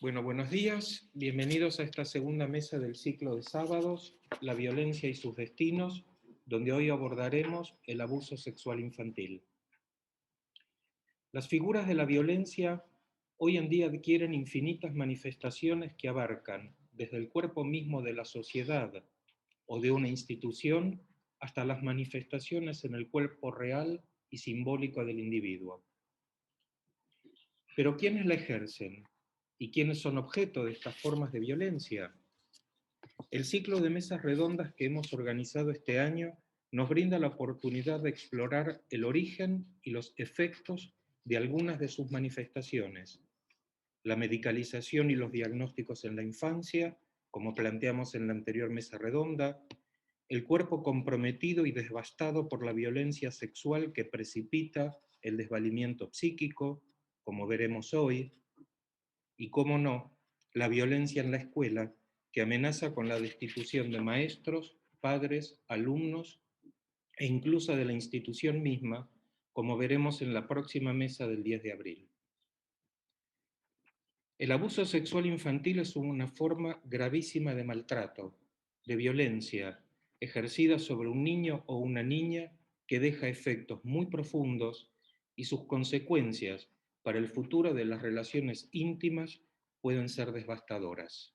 Bueno, buenos días. Bienvenidos a esta segunda mesa del ciclo de sábados, la violencia y sus destinos, donde hoy abordaremos el abuso sexual infantil. Las figuras de la violencia hoy en día adquieren infinitas manifestaciones que abarcan desde el cuerpo mismo de la sociedad o de una institución hasta las manifestaciones en el cuerpo real y simbólico del individuo. Pero ¿quiénes la ejercen? ¿Y quiénes son objeto de estas formas de violencia? El ciclo de mesas redondas que hemos organizado este año nos brinda la oportunidad de explorar el origen y los efectos de algunas de sus manifestaciones. La medicalización y los diagnósticos en la infancia, como planteamos en la anterior mesa redonda, el cuerpo comprometido y devastado por la violencia sexual que precipita el desvalimiento psíquico, como veremos hoy, y, cómo no, la violencia en la escuela, que amenaza con la destitución de maestros, padres, alumnos e incluso de la institución misma, como veremos en la próxima mesa del 10 de abril. El abuso sexual infantil es una forma gravísima de maltrato, de violencia, ejercida sobre un niño o una niña que deja efectos muy profundos y sus consecuencias para el futuro de las relaciones íntimas pueden ser devastadoras.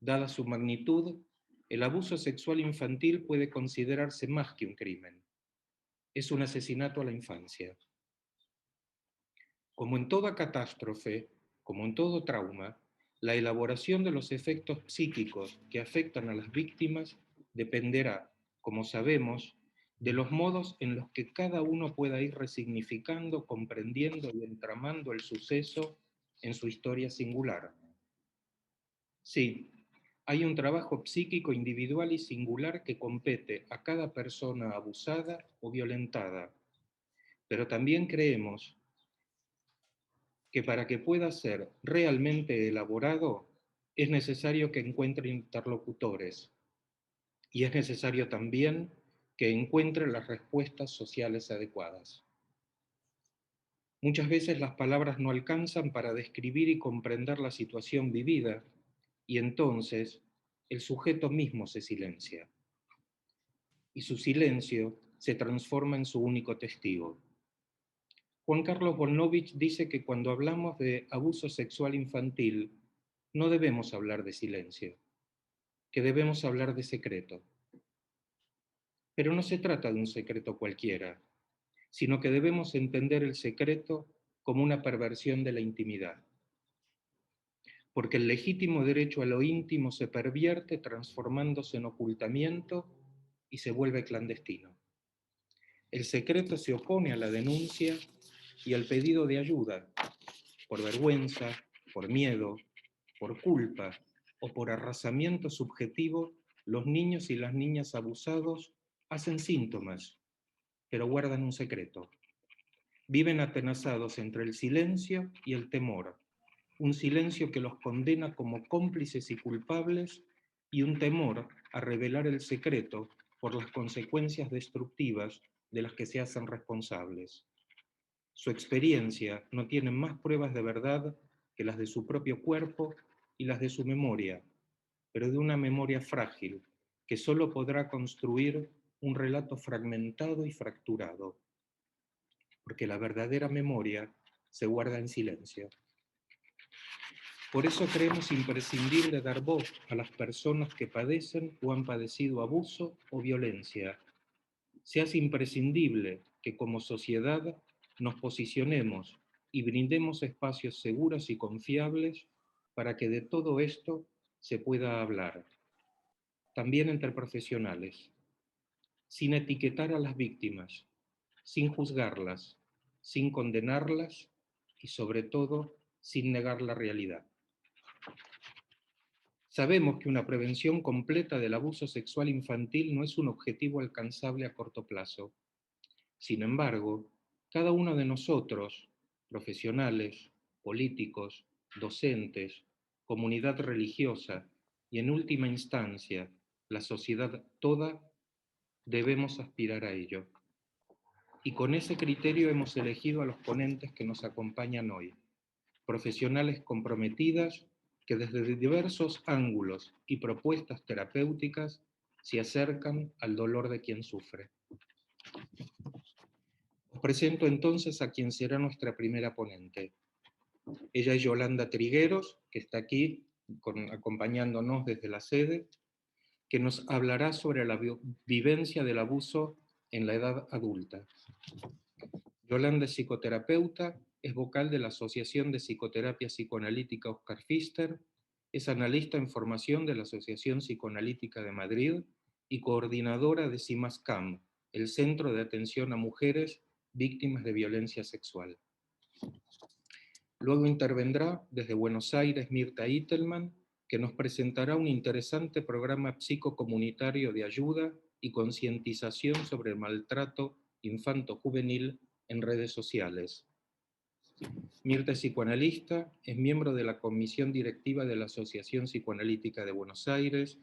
Dada su magnitud, el abuso sexual infantil puede considerarse más que un crimen. Es un asesinato a la infancia. Como en toda catástrofe, como en todo trauma, la elaboración de los efectos psíquicos que afectan a las víctimas dependerá, como sabemos, de los modos en los que cada uno pueda ir resignificando, comprendiendo y entramando el suceso en su historia singular. Sí, hay un trabajo psíquico individual y singular que compete a cada persona abusada o violentada, pero también creemos que para que pueda ser realmente elaborado es necesario que encuentre interlocutores y es necesario también que encuentre las respuestas sociales adecuadas. Muchas veces las palabras no alcanzan para describir y comprender la situación vivida y entonces el sujeto mismo se silencia y su silencio se transforma en su único testigo. Juan Carlos Volnovich dice que cuando hablamos de abuso sexual infantil, no debemos hablar de silencio, que debemos hablar de secreto. Pero no se trata de un secreto cualquiera, sino que debemos entender el secreto como una perversión de la intimidad. Porque el legítimo derecho a lo íntimo se pervierte transformándose en ocultamiento y se vuelve clandestino. El secreto se opone a la denuncia y al pedido de ayuda, por vergüenza, por miedo, por culpa o por arrasamiento subjetivo. Los niños y las niñas abusados hacen síntomas, pero guardan un secreto. Viven atenazados entre el silencio y el temor, un silencio que los condena como cómplices y culpables y un temor a revelar el secreto por las consecuencias destructivas de las que se hacen responsables. Su experiencia no tiene más pruebas de verdad que las de su propio cuerpo y las de su memoria, pero de una memoria frágil que solo podrá construir un relato fragmentado y fracturado, porque la verdadera memoria se guarda en silencio. Por eso creemos imprescindible dar voz a las personas que padecen o han padecido abuso o violencia. Se hace imprescindible que como sociedad nos posicionemos y brindemos espacios seguros y confiables para que de todo esto se pueda hablar, también entre profesionales, sin etiquetar a las víctimas, sin juzgarlas, sin condenarlas y sobre todo sin negar la realidad. Sabemos que una prevención completa del abuso sexual infantil no es un objetivo alcanzable a corto plazo. Sin embargo, cada uno de nosotros, profesionales, políticos, docentes, comunidad religiosa y en última instancia la sociedad toda, debemos aspirar a ello. Y con ese criterio hemos elegido a los ponentes que nos acompañan hoy. profesionales comprometidas que desde diversos ángulos y propuestas terapéuticas se acercan al dolor de quien sufre. Os presento entonces a quien será nuestra primera ponente. Ella es Yolanda Trigueros, que está aquí acompañándonos desde la sede, que nos hablará sobre la vivencia del abuso en la edad adulta. Yolanda es psicoterapeuta, es vocal de la Asociación de Psicoterapia Psicoanalítica Oscar Pfister, es analista en formación de la Asociación Psicoanalítica de Madrid y coordinadora de CIMASCAM, el Centro de Atención a Mujeres Víctimas de Violencia Sexual. Luego intervendrá desde Buenos Aires Mirta Itelman, que nos presentará un interesante programa psicocomunitario de ayuda y concientización sobre el maltrato infanto-juvenil en redes sociales. Mirta es psicoanalista, es miembro de la Comisión Directiva de la Asociación Psicoanalítica de Buenos Aires,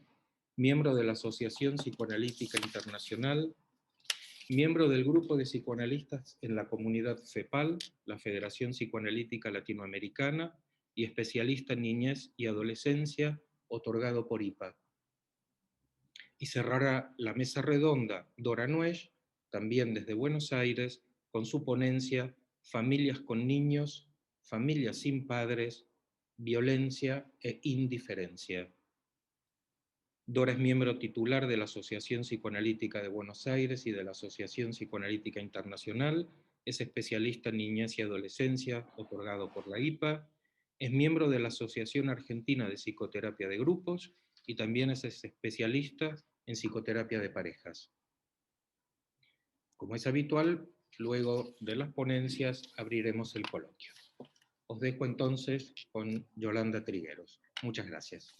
miembro de la Asociación Psicoanalítica Internacional, miembro del grupo de psicoanalistas en la comunidad FEPAL, la Federación Psicoanalítica Latinoamericana, y especialista en niñez y adolescencia, otorgado por IPA. Y cerrará la mesa redonda Dora Nuez, también desde Buenos Aires, con su ponencia Familias con niños, familias sin padres, violencia e indiferencia. Dora es miembro titular de la Asociación Psicoanalítica de Buenos Aires y de la Asociación Psicoanalítica Internacional, es especialista en niñez y adolescencia, otorgado por la IPA, es miembro de la Asociación Argentina de Psicoterapia de Grupos y también es especialista en psicoterapia de parejas. Como es habitual, luego de las ponencias abriremos el coloquio. Os dejo entonces con Yolanda Trigueros. Muchas gracias.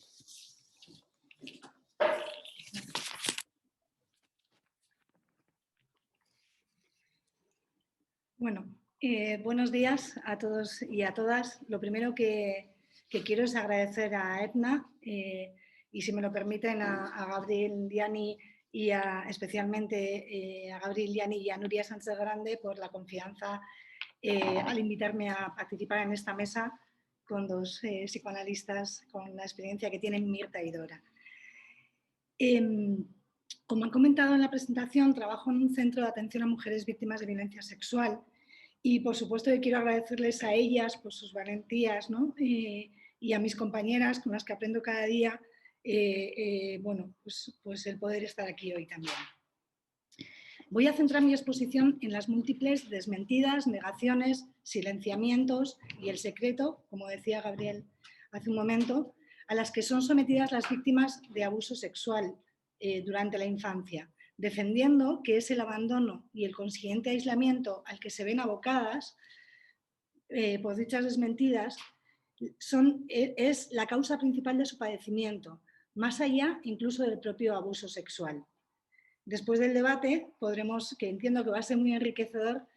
Bueno, buenos días a todos y a todas. Lo primero que quiero es agradecer a Edna y, si me lo permiten, a Gabriel Liani y especialmente a Gabriel Liani y a Nuria Sánchez Grande por la confianza al invitarme a participar en esta mesa con dos psicoanalistas con la experiencia que tienen Mirta y Dora. Como han comentado en la presentación, trabajo en un centro de atención a mujeres víctimas de violencia sexual y, por supuesto, que quiero agradecerles a ellas por sus valentías, ¿no? Y a mis compañeras con las que aprendo cada día, bueno, pues el poder estar aquí hoy también. Voy a centrar mi exposición en las múltiples desmentidas, negaciones, silenciamientos y el secreto, como decía Gabriel hace un momento, a las que son sometidas las víctimas de abuso sexual durante la infancia, defendiendo que es el abandono y el consiguiente aislamiento al que se ven abocadas por dichas desmentidas es la causa principal de su padecimiento, más allá incluso del propio abuso sexual. Después del debate, que entiendo que va a ser muy enriquecedor,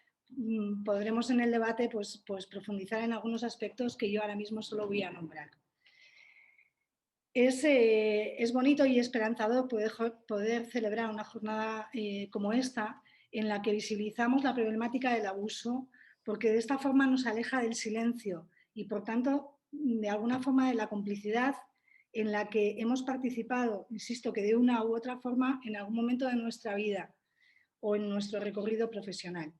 podremos en el debate pues profundizar en algunos aspectos que yo ahora mismo solo voy a nombrar. Es bonito y esperanzador poder celebrar una jornada como esta, en la que visibilizamos la problemática del abuso, porque de esta forma nos aleja del silencio y, por tanto, de alguna forma de la complicidad en la que hemos participado, insisto, que de una u otra forma en algún momento de nuestra vida o en nuestro recorrido profesional.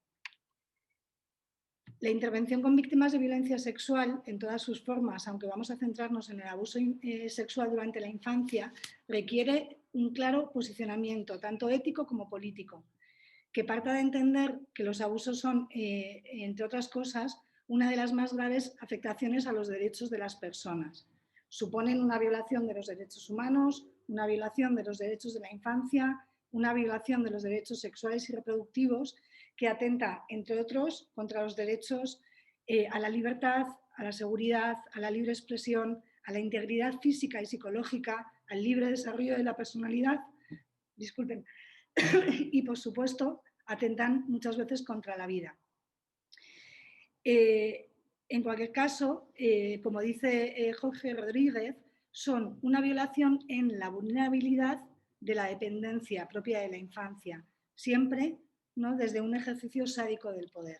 La intervención con víctimas de violencia sexual en todas sus formas, aunque vamos a centrarnos en el abuso sexual durante la infancia, requiere un claro posicionamiento, tanto ético como político, que parta de entender que los abusos son, entre otras cosas, una de las más graves afectaciones a los derechos de las personas. Suponen una violación de los derechos humanos, una violación de los derechos de la infancia, una violación de los derechos sexuales y reproductivos, que atenta, entre otros, contra los derechos a la libertad, a la seguridad, a la libre expresión, a la integridad física y psicológica, al libre desarrollo de la personalidad, disculpen, y, por supuesto, atentan muchas veces contra la vida. En cualquier caso, como dice Jorge Rodríguez, son una violación en la vulnerabilidad de la dependencia propia de la infancia, siempre, ¿no?, desde un ejercicio sádico del poder.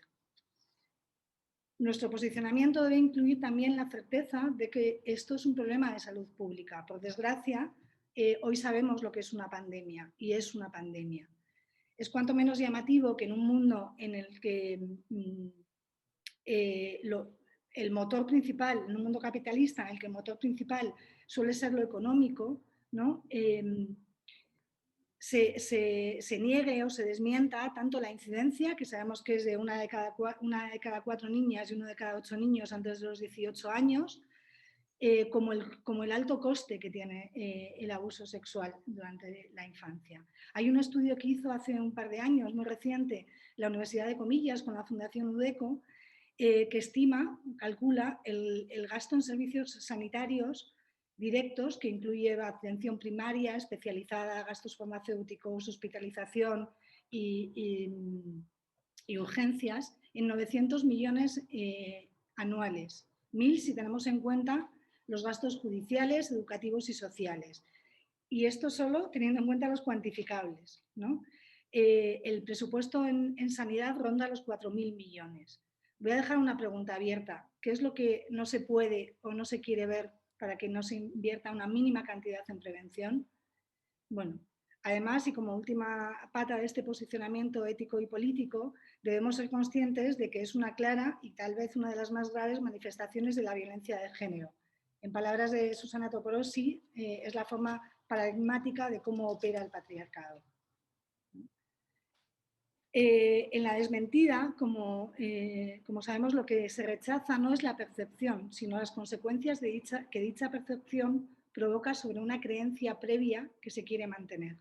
Nuestro posicionamiento debe incluir también la certeza de que esto es un problema de salud pública. Por desgracia, hoy sabemos lo que es una pandemia, y es una pandemia. Es cuanto menos llamativo que en un mundo en el que el motor principal, en un mundo capitalista en el que el motor principal suele ser lo económico, ¿no? Se niegue o se desmienta tanto la incidencia, que sabemos que es de una de cada 4 niñas y 1 de cada 8 niños antes de los 18 años, como el alto coste que tiene el abuso sexual durante la infancia. Hay un estudio que hizo hace un par de años, muy reciente, la Universidad de Comillas con la Fundación UDECO, que calcula el gasto en servicios sanitarios directos, que incluye atención primaria, especializada, gastos farmacéuticos, hospitalización y urgencias, en 900 millones anuales. 1.000 si tenemos en cuenta los gastos judiciales, educativos y sociales. Y esto solo teniendo en cuenta los cuantificables, ¿no? El presupuesto en sanidad ronda los 4.000 millones. Voy a dejar una pregunta abierta. ¿Qué es lo que no se puede o no se quiere ver para que no se invierta una mínima cantidad en prevención? Bueno, además, y como última pata de este posicionamiento ético y político, debemos ser conscientes de que es una clara y tal vez una de las más graves manifestaciones de la violencia de género. En palabras de Susana Toporossi, es la forma paradigmática de cómo opera el patriarcado. En la desmentida, como sabemos, lo que se rechaza no es la percepción, sino las consecuencias que dicha percepción provoca sobre una creencia previa que se quiere mantener.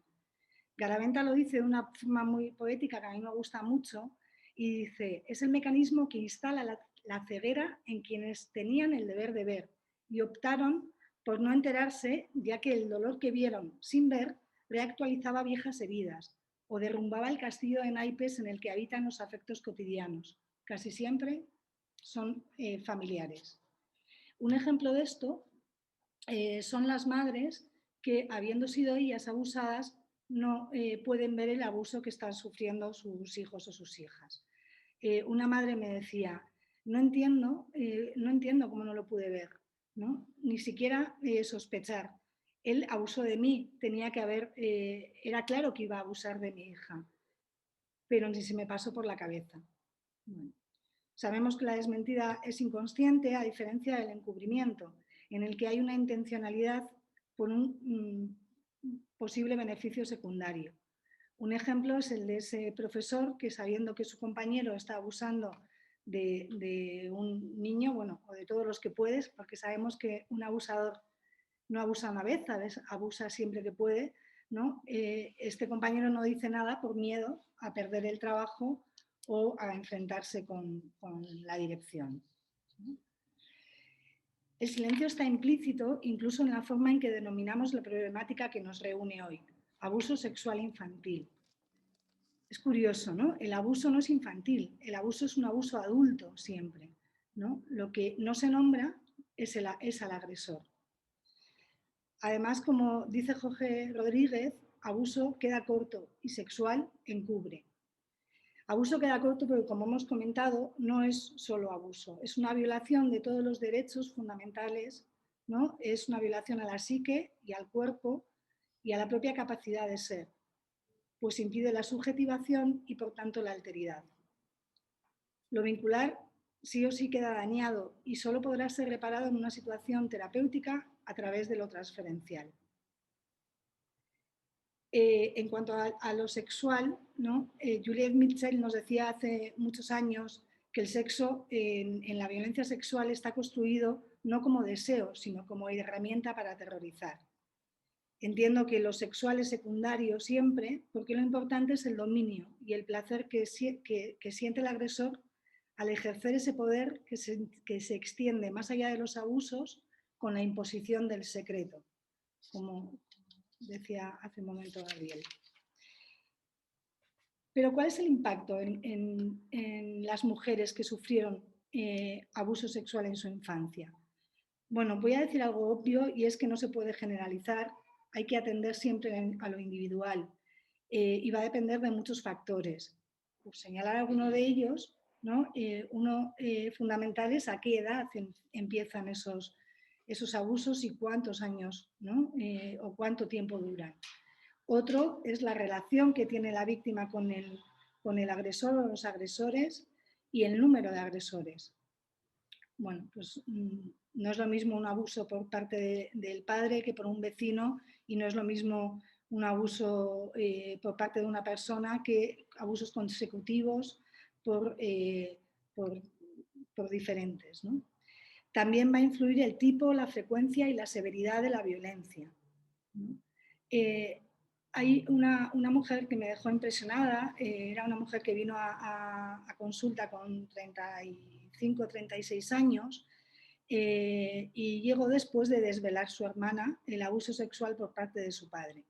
Garaventa lo dice de una forma muy poética que a mí me gusta mucho y dice: es el mecanismo que instala la ceguera en quienes tenían el deber de ver y optaron por no enterarse, ya que el dolor que vieron sin ver reactualizaba viejas heridas o derrumbaba el castillo de naipes en el que habitan los afectos cotidianos. Casi siempre son familiares. Un ejemplo de esto son las madres que, habiendo sido ellas abusadas, no pueden ver el abuso que están sufriendo sus hijos o sus hijas. Una madre me decía: no entiendo cómo no lo pude ver, ¿no? Ni siquiera sospechar. Él abusó de mí, era claro que iba a abusar de mi hija, pero ni se me pasó por la cabeza. Bueno, sabemos que la desmentida es inconsciente, a diferencia del encubrimiento, en el que hay una intencionalidad por un posible beneficio secundario. Un ejemplo es el de ese profesor que, sabiendo que su compañero está abusando de un niño, bueno, o de todos los que puedes, porque sabemos que un abusador no abusa una vez, abusa siempre que puede, ¿no? Este compañero no dice nada por miedo a perder el trabajo o a enfrentarse con la dirección. El silencio está implícito incluso en la forma en que denominamos la problemática que nos reúne hoy: abuso sexual infantil. Es curioso, ¿no? El abuso no es infantil, el abuso es un abuso adulto siempre, ¿no? Lo que no se nombra es al agresor. Además, como dice Jorge Rodríguez, abuso queda corto y sexual encubre. Abuso queda corto porque, como hemos comentado, no es solo abuso, es una violación de todos los derechos fundamentales, ¿no? Es una violación a la psique y al cuerpo y a la propia capacidad de ser, pues impide la subjetivación y, por tanto, la alteridad. Lo vincular sí o sí queda dañado y solo podrá ser reparado en una situación terapéutica a través de lo transferencial. En cuanto a lo sexual, ¿no? Juliette Mitchell nos decía hace muchos años que el sexo en la violencia sexual está construido no como deseo, sino como herramienta para aterrorizar. Entiendo que lo sexual es secundario siempre, porque lo importante es el dominio y el placer que siente el agresor al ejercer ese poder que se extiende más allá de los abusos con la imposición del secreto, como decía hace un momento Gabriel. Pero ¿cuál es el impacto en las mujeres que sufrieron abuso sexual en su infancia? Bueno, voy a decir algo obvio, y es que no se puede generalizar, hay que atender siempre a lo individual y va a depender de muchos factores. Por señalar alguno de ellos, ¿no? Uno fundamental es a qué edad empiezan esos abusos y cuántos años, ¿no? O cuánto tiempo duran. Otro es la relación que tiene la víctima con el agresor o los agresores y el número de agresores. Bueno, pues no es lo mismo un abuso por parte del padre que por un vecino, y no es lo mismo un abuso por parte de una persona que abusos consecutivos por diferentes, ¿no? También va a influir el tipo, la frecuencia y la severidad de la violencia, ¿no? Hay una mujer que me dejó impresionada, era una mujer que vino a consulta con 35, 36 años, y llegó después de desvelar su hermana el abuso sexual por parte de su padre.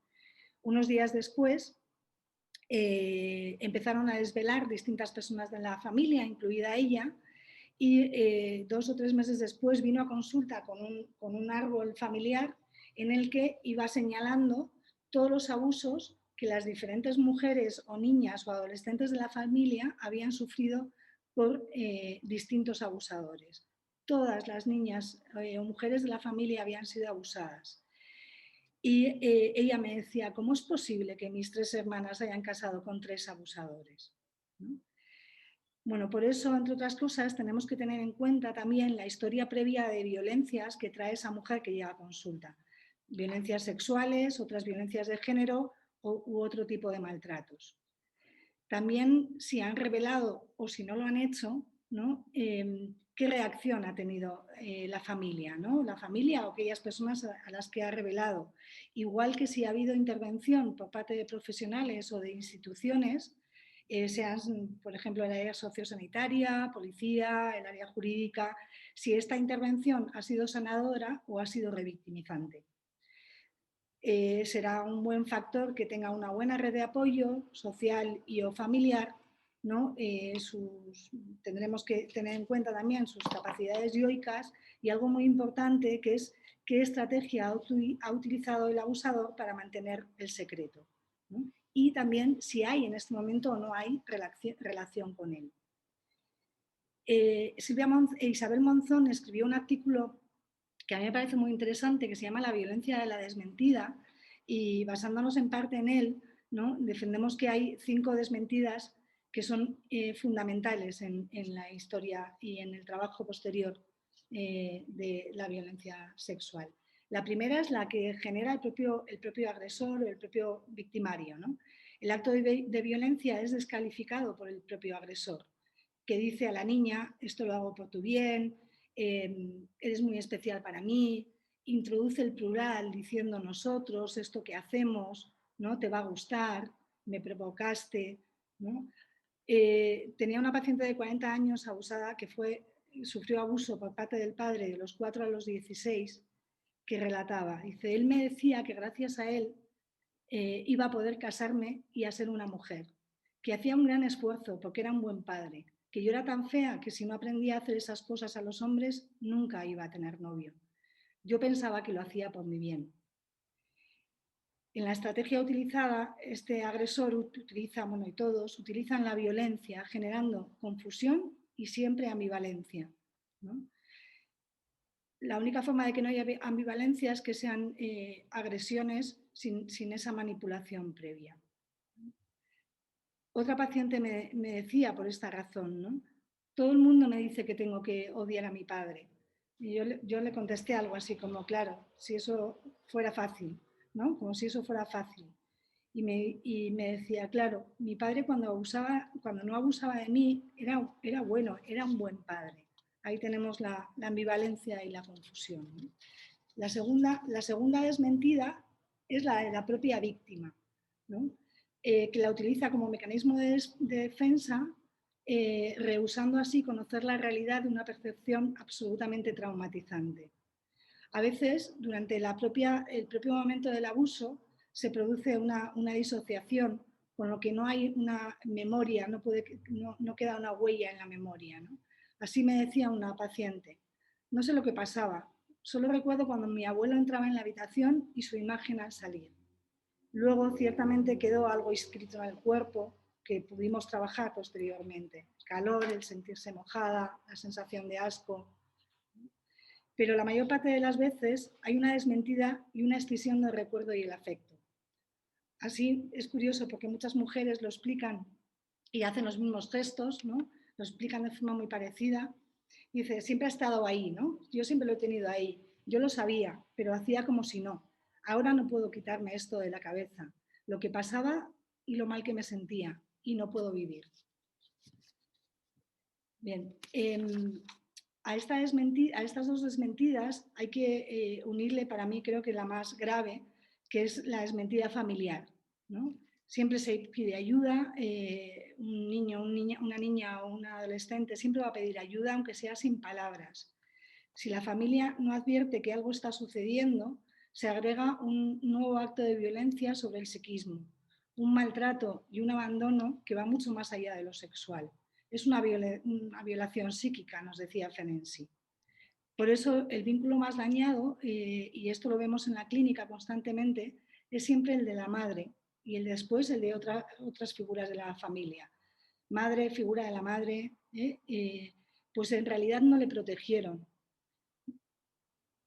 Unos días después empezaron a desvelar distintas personas de la familia, incluida ella, y 2 o 3 meses después vino a consulta con un árbol familiar en el que iba señalando todos los abusos que las diferentes mujeres o niñas o adolescentes de la familia habían sufrido por distintos abusadores. Todas las niñas o mujeres de la familia habían sido abusadas. Y ella me decía, ¿cómo es posible que mis 3 hermanas hayan casado con 3 abusadores? ¿No? Bueno, por eso, entre otras cosas, tenemos que tener en cuenta también la historia previa de violencias que trae esa mujer que llega a consulta. Violencias sexuales, otras violencias de género u otro tipo de maltratos. También si han revelado o si no lo han hecho, ¿no? ¿Qué reacción ha tenido la familia, ¿no? La familia o aquellas personas a las que ha revelado. Igual que si ha habido intervención por parte de profesionales o de instituciones, sean, por ejemplo, el área sociosanitaria, policía, el área jurídica, si esta intervención ha sido sanadora o ha sido revictimizante. Será un buen factor que tenga una buena red de apoyo social y o familiar, ¿no? Tendremos que tener en cuenta también sus capacidades yoicas y algo muy importante que es qué estrategia ha utilizado el abusador para mantener el secreto, ¿no? Y también si hay en este momento o no hay relación con él. Isabel Monzón escribió un artículo que a mí me parece muy interesante, que se llama La violencia de la desmentida, y basándonos en parte en él, ¿no? Defendemos que hay 5 desmentidas que son fundamentales en la historia y en el trabajo posterior de la violencia sexual. La primera es la que genera el propio agresor o el propio victimario, ¿no? El acto de violencia es descalificado por el propio agresor, que dice a la niña, esto lo hago por tu bien, eres muy especial para mí, introduce el plural diciendo nosotros, esto que hacemos, ¿no? Te va a gustar, me provocaste, ¿no? Tenía una paciente de 40 años abusada que sufrió abuso por parte del padre de los 4 a los 16, que relataba. Dice, él me decía que gracias a él iba a poder casarme y a ser una mujer, que hacía un gran esfuerzo porque era un buen padre, que yo era tan fea que si no aprendía a hacer esas cosas a los hombres nunca iba a tener novio. Yo pensaba que lo hacía por mi bien. En la estrategia utilizada, este agresor utiliza, bueno, y todos utilizan la violencia generando confusión y siempre ambivalencia, ¿no? La única forma de que no haya ambivalencia es que sean agresiones sin esa manipulación previa. Otra paciente me decía por esta razón, ¿no? Todo el mundo me dice que tengo que odiar a mi padre. Y yo le contesté algo así como, claro, si eso fuera fácil, ¿no? Como si eso fuera fácil. Y me decía, claro, mi padre cuando no abusaba de mí, era bueno, era un buen padre. Ahí tenemos la ambivalencia y la confusión, ¿no? La segunda desmentida es la de la propia víctima, ¿no? Que la utiliza como mecanismo de defensa, rehusando así conocer la realidad de una percepción absolutamente traumatizante. A veces, durante el propio momento del abuso, se produce una disociación, con lo que no hay una memoria, no queda una huella en la memoria, ¿no? Así me decía una paciente, no sé lo que pasaba, solo recuerdo cuando mi abuelo entraba en la habitación y su imagen al salir. Luego, ciertamente, quedó algo inscrito en el cuerpo que pudimos trabajar posteriormente. El calor, el sentirse mojada, la sensación de asco. Pero la mayor parte de las veces hay una desmentida y una escisión del recuerdo y el afecto. Así es curioso porque muchas mujeres lo explican y hacen los mismos gestos, ¿no? Lo explican de forma muy parecida. Dice, siempre ha estado ahí, ¿no? Yo siempre lo he tenido ahí. Yo lo sabía, pero hacía como si no. Ahora no puedo quitarme esto de la cabeza. Lo que pasaba y lo mal que me sentía. Y no puedo vivir. Bien. A estas dos desmentidas hay que unirle, para mí, creo que la más grave, que es la desmentida familiar, ¿no? Siempre se pide ayuda, un niño, una niña o un adolescente siempre va a pedir ayuda, aunque sea sin palabras. Si la familia no advierte que algo está sucediendo, se agrega un nuevo acto de violencia sobre el psiquismo, un maltrato y un abandono que va mucho más allá de lo sexual. Es una violación psíquica, nos decía Ferenczi. Por eso el vínculo más dañado, y esto lo vemos en la clínica constantemente, es siempre el de la madre y el después el de otras figuras de la familia. Madre, figura de la madre, pues en realidad no le protegieron.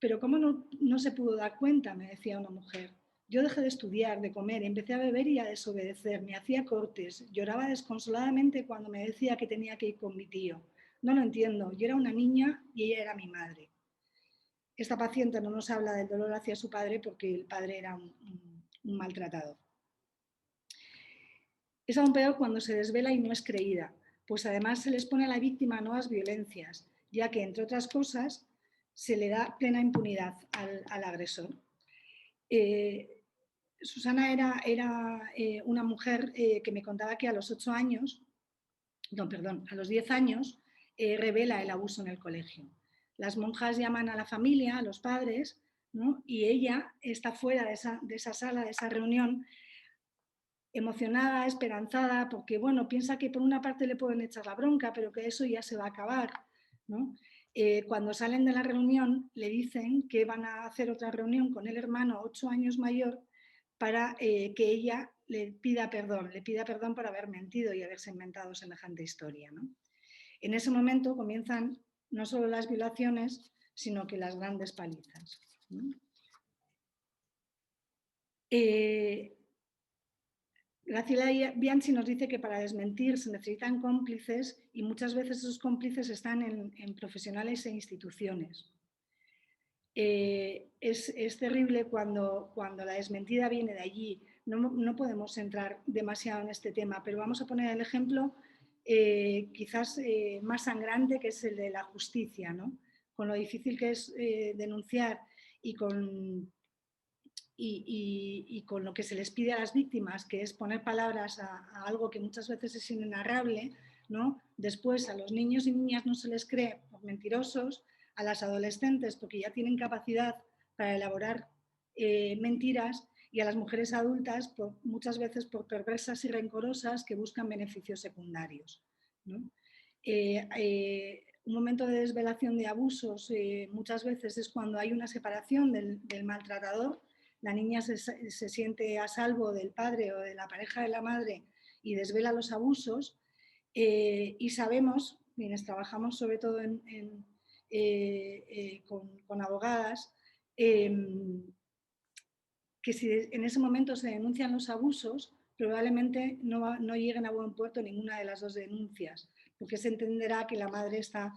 Pero ¿cómo no se pudo dar cuenta? Me decía una mujer. Yo dejé de estudiar, de comer, empecé a beber y a desobedecer, me hacía cortes, lloraba desconsoladamente cuando me decía que tenía que ir con mi tío. No lo entiendo, yo era una niña y ella era mi madre. Esta paciente no nos habla del dolor hacia su padre porque el padre era un maltratador. Es aún peor cuando se desvela y no es creída, pues además se les pone a la víctima nuevas violencias, ya que, entre otras cosas, se le da plena impunidad al agresor. Susana era una mujer que me contaba que a los 8 años, a los 10 años, revela el abuso en el colegio. Las monjas llaman a la familia, a los padres, ¿no? Y ella está fuera de esa sala, de esa reunión, emocionada, esperanzada, porque bueno, piensa que por una parte le pueden echar la bronca, pero que eso ya se va a acabar, ¿no? Cuando salen de la reunión le dicen que van a hacer otra reunión con el hermano 8 años mayor para que ella le pida perdón por haber mentido y haberse inventado semejante historia, ¿no? En ese momento comienzan no solo las violaciones, sino que las grandes palizas, ¿no? Graciela Bianchi nos dice que para desmentir se necesitan cómplices y muchas veces esos cómplices están en profesionales e instituciones. Es terrible cuando la desmentida viene de allí. No podemos entrar demasiado en este tema, pero vamos a poner el ejemplo quizás más sangrante, que es el de la justicia, ¿no? Con lo difícil que es denunciar y con lo que se les pide a las víctimas, que es poner palabras a algo que muchas veces es inenarrable, ¿no? Después a los niños y niñas no se les cree por mentirosos, a las adolescentes porque ya tienen capacidad para elaborar mentiras, y a las mujeres adultas muchas veces por perversas y rencorosas que buscan beneficios secundarios, ¿no? Un momento de desvelación de abusos muchas veces es cuando hay una separación del maltratador. La niña se siente a salvo del padre o de la pareja de la madre y desvela los abusos, y sabemos, quienes trabajamos sobre todo con abogadas, que si en ese momento se denuncian los abusos, probablemente no lleguen a buen puerto ninguna de las dos denuncias, porque se entenderá que la madre está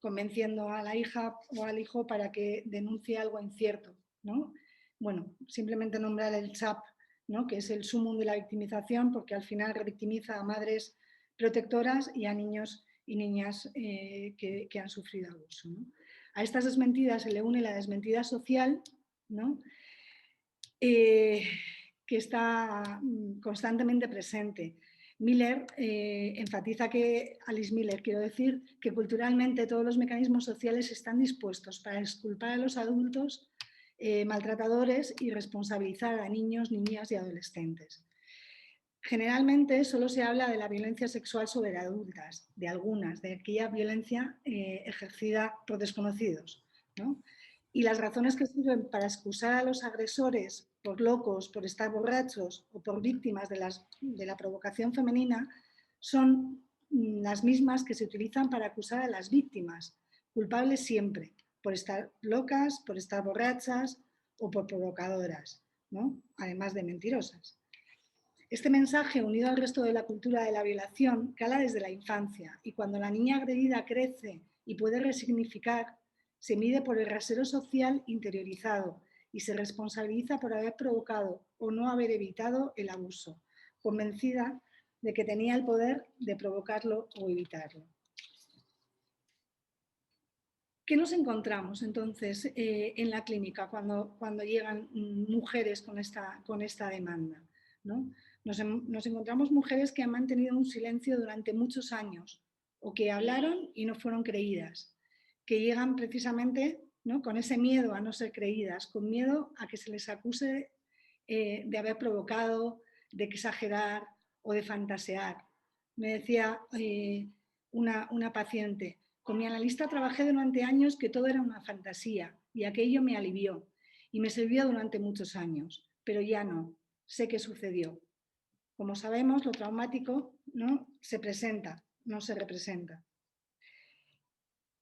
convenciendo a la hija o al hijo para que denuncie algo incierto, ¿no? Bueno, simplemente nombrar el CHAP, ¿no? Que es el sumum de la victimización, porque al final revictimiza a madres protectoras y a niños y niñas que han sufrido abuso, ¿no? A estas desmentidas se le une la desmentida social, ¿no? Que está constantemente presente. Miller enfatiza Alice Miller, quiero decir, que culturalmente todos los mecanismos sociales están dispuestos para exculpar a los adultos maltratadores y responsabilizar a niños, niñas y adolescentes. Generalmente solo se habla de la violencia sexual sobre adultas, de aquella violencia ejercida por desconocidos, ¿no? Y las razones que sirven para excusar a los agresores por locos, por estar borrachos o por víctimas de la provocación femenina son las mismas que se utilizan para acusar a las víctimas, culpables siempre, por estar locas, por estar borrachas o por provocadoras, ¿no? Además de mentirosas. Este mensaje, unido al resto de la cultura de la violación, cala desde la infancia y cuando la niña agredida crece y puede resignificar, se mide por el rasero social interiorizado y se responsabiliza por haber provocado o no haber evitado el abuso, convencida de que tenía el poder de provocarlo o evitarlo. ¿Qué nos encontramos entonces en la clínica cuando llegan mujeres con esta demanda? ¿No? Nos encontramos mujeres que han mantenido un silencio durante muchos años o que hablaron y no fueron creídas, que llegan precisamente, ¿no?, con ese miedo a no ser creídas, con miedo a que se les acuse de haber provocado, de exagerar o de fantasear. Me decía una paciente: con mi analista trabajé durante años que todo era una fantasía y aquello me alivió y me sirvió durante muchos años, pero ya no, sé qué sucedió. Como sabemos, lo traumático no se presenta, no se representa.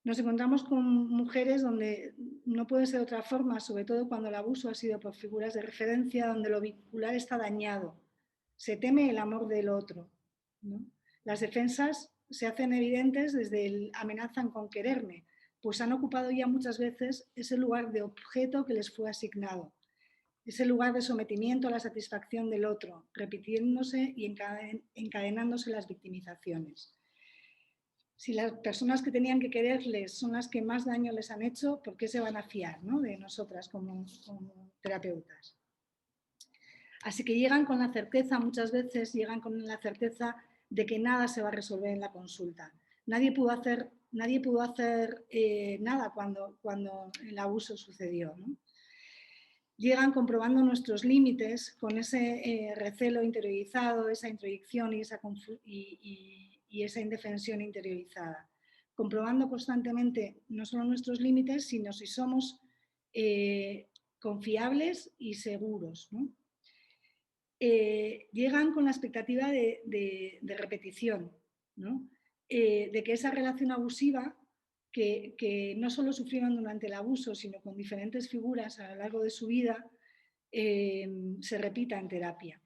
Nos encontramos con mujeres donde no puede ser de otra forma, sobre todo cuando el abuso ha sido por figuras de referencia, donde lo vincular está dañado. Se teme el amor del otro, ¿no? Las defensas se hacen evidentes desde el amenazan con quererme, pues han ocupado ya muchas veces ese lugar de objeto que les fue asignado, ese lugar de sometimiento a la satisfacción del otro, repitiéndose y encadenándose las victimizaciones. Si las personas que tenían que quererles son las que más daño les han hecho, ¿por qué se van a fiar, ¿no?, de nosotras como terapeutas? Así que llegan con la certeza, muchas veces llegan con la certeza de que nada se va a resolver en la consulta. Nadie pudo hacer nada cuando el abuso sucedió, ¿no? Llegan comprobando nuestros límites con ese recelo interiorizado, esa introyección y esa indefensión interiorizada, comprobando constantemente no solo nuestros límites, sino si somos confiables y seguros, ¿no? Llegan con la expectativa de repetición, ¿no? De que esa relación abusiva que no solo sufrieron durante el abuso, sino con diferentes figuras a lo largo de su vida, se repita en terapia.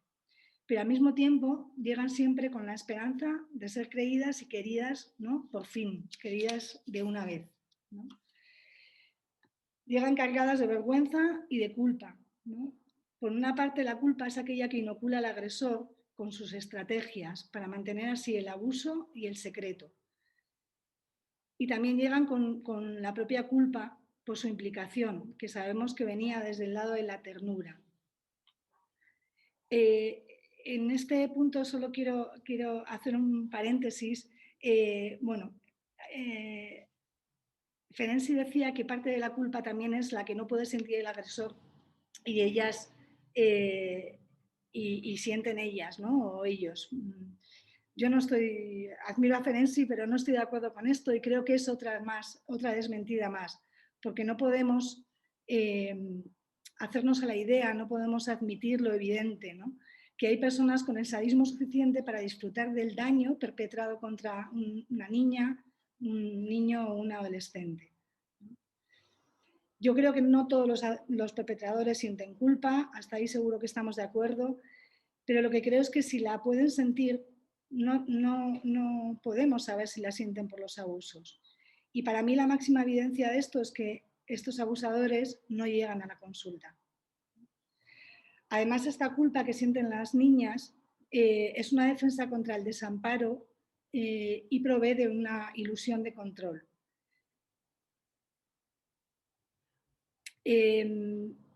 Pero al mismo tiempo llegan siempre con la esperanza de ser creídas y queridas, ¿no?, por fin, queridas de una vez, ¿no? Llegan cargadas de vergüenza y de culpa, ¿no? Por una parte, la culpa es aquella que inocula al agresor con sus estrategias para mantener así el abuso y el secreto. Y también llegan con la propia culpa por su implicación, que sabemos que venía desde el lado de la ternura. En este punto solo quiero hacer un paréntesis. Ferenczi decía que parte de la culpa también es la que no puede sentir el agresor y ellas y sienten ellas, ¿no?, o ellos. Yo no admiro a Ferenczi, pero no estoy de acuerdo con esto y creo que es otra desmentida más, porque no podemos hacernos a la idea, no podemos admitir lo evidente, ¿no?, que hay personas con el sadismo suficiente para disfrutar del daño perpetrado contra una niña, un niño o un adolescente. Yo creo que no todos los perpetradores sienten culpa, hasta ahí seguro que estamos de acuerdo, pero lo que creo es que si la pueden sentir, no podemos saber si la sienten por los abusos. Y para mí la máxima evidencia de esto es que estos abusadores no llegan a la consulta. Además, esta culpa que sienten las niñas es una defensa contra el desamparo y provee de una ilusión de control.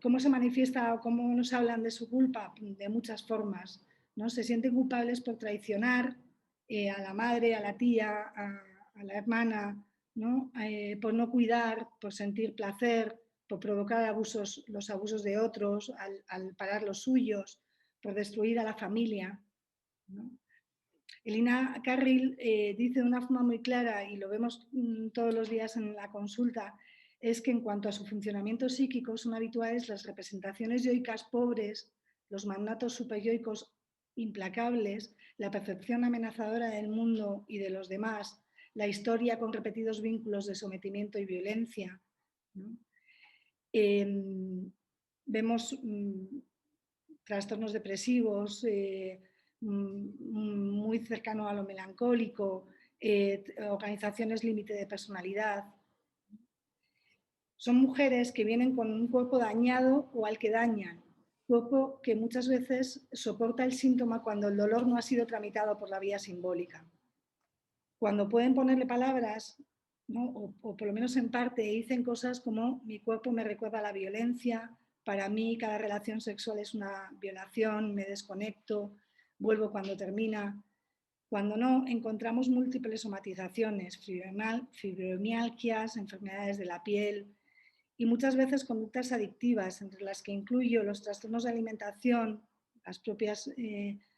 ¿Cómo se manifiesta o cómo nos hablan de su culpa? De muchas formas, ¿no? Se sienten culpables por traicionar a la madre, a la tía, a la hermana, ¿no? Por no cuidar, por sentir placer, por provocar los abusos de otros, al parar los suyos, por destruir a la familia, ¿no? Elina Carril dice de una forma muy clara, y lo vemos todos los días en la consulta, es que en cuanto a su funcionamiento psíquico son habituales las representaciones yoicas pobres, los mandatos superyoicos implacables, la percepción amenazadora del mundo y de los demás, la historia con repetidos vínculos de sometimiento y violencia, ¿no? Vemos trastornos depresivos, muy cercano a lo melancólico, organizaciones límite de personalidad. Son mujeres que vienen con un cuerpo dañado o al que dañan, cuerpo que muchas veces soporta el síntoma cuando el dolor no ha sido tramitado por la vía simbólica. Cuando pueden ponerle palabras, ¿no? o por lo menos en parte, dicen cosas como mi cuerpo me recuerda a la violencia, para mí cada relación sexual es una violación, me desconecto, vuelvo cuando termina. Cuando no, encontramos múltiples somatizaciones, fibromialgias, enfermedades de la piel y muchas veces conductas adictivas, entre las que incluyo los trastornos de alimentación, las propias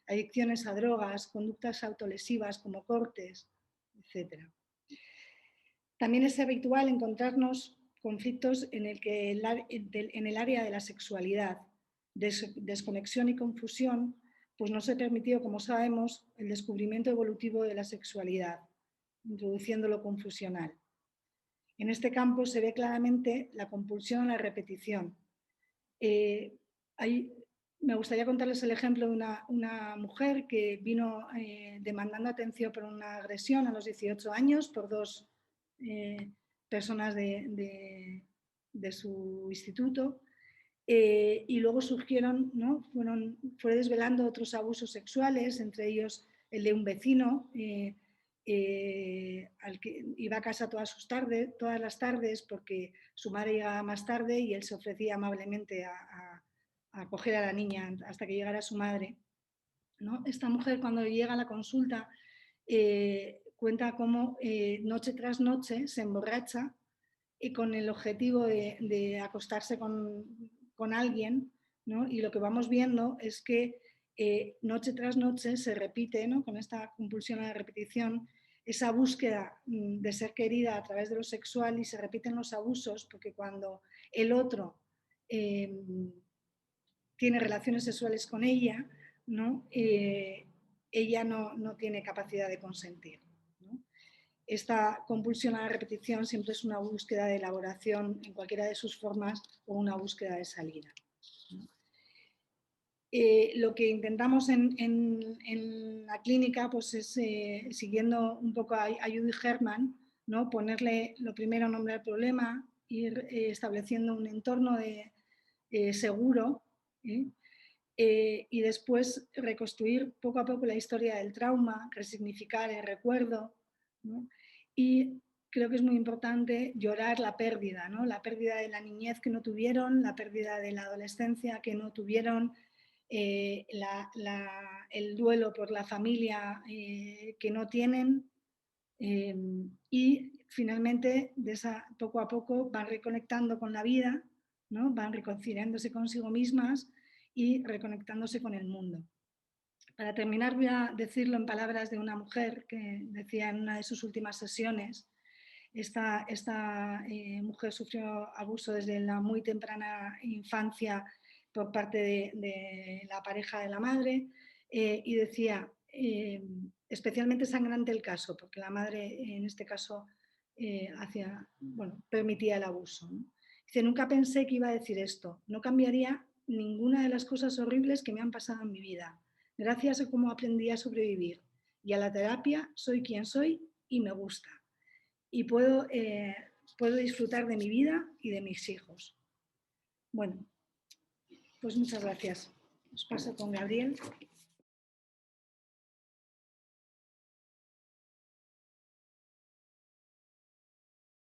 adicciones a drogas, conductas autolesivas como cortes, etc. También es habitual encontrarnos conflictos en el área de la sexualidad, desconexión y confusión, pues no se permitió, como sabemos, el descubrimiento evolutivo de la sexualidad, introduciendo lo confusional. En este campo se ve claramente la compulsión a la repetición. Me gustaría contarles el ejemplo de una mujer que vino demandando atención por una agresión a los 18 años por dos personas de su instituto. Y luego surgieron, ¿no? Fue desvelando otros abusos sexuales, entre ellos el de un vecino al que iba a casa todas las tardes porque su madre llegaba más tarde y él se ofrecía amablemente a acoger a la niña hasta que llegara su madre, ¿no? Esta mujer, cuando llega a la consulta, cuenta cómo noche tras noche se emborracha y con el objetivo de acostarse con alguien, ¿no? Y lo que vamos viendo es que noche tras noche se repite, ¿no? Con esta compulsión a la repetición, esa búsqueda de ser querida a través de lo sexual, y se repiten los abusos porque cuando el otro tiene relaciones sexuales con ella, ¿no? Ella no tiene capacidad de consentir, ¿no? Esta compulsión a la repetición siempre es una búsqueda de elaboración en cualquiera de sus formas o una búsqueda de salida, ¿no? Lo que intentamos en la clínica pues es, siguiendo un poco a Judy Herman, ¿no? Ponerle lo primero nombre al problema, ir estableciendo un entorno seguro, y después reconstruir poco a poco la historia del trauma, resignificar el recuerdo, ¿no? Y creo que es muy importante llorar la pérdida, ¿no? La pérdida de la niñez que no tuvieron, la pérdida de la adolescencia que no tuvieron, el duelo por la familia que no tienen, y finalmente poco a poco van reconectando con la vida, ¿no? Van reconciliándose consigo mismas y reconectándose con el mundo. Para terminar, voy a decirlo en palabras de una mujer que decía en una de sus últimas sesiones. Esta mujer sufrió abuso desde la muy temprana infancia por parte de la pareja de la madre, y decía, especialmente sangrante el caso, porque la madre en este caso permitía el abuso, ¿no? Dice, nunca pensé que iba a decir esto, no cambiaría ninguna de las cosas horribles que me han pasado en mi vida. Gracias a cómo aprendí a sobrevivir y a la terapia soy quien soy y me gusta. Y puedo disfrutar de mi vida y de mis hijos. Bueno, pues muchas gracias. Os paso con Gabriel.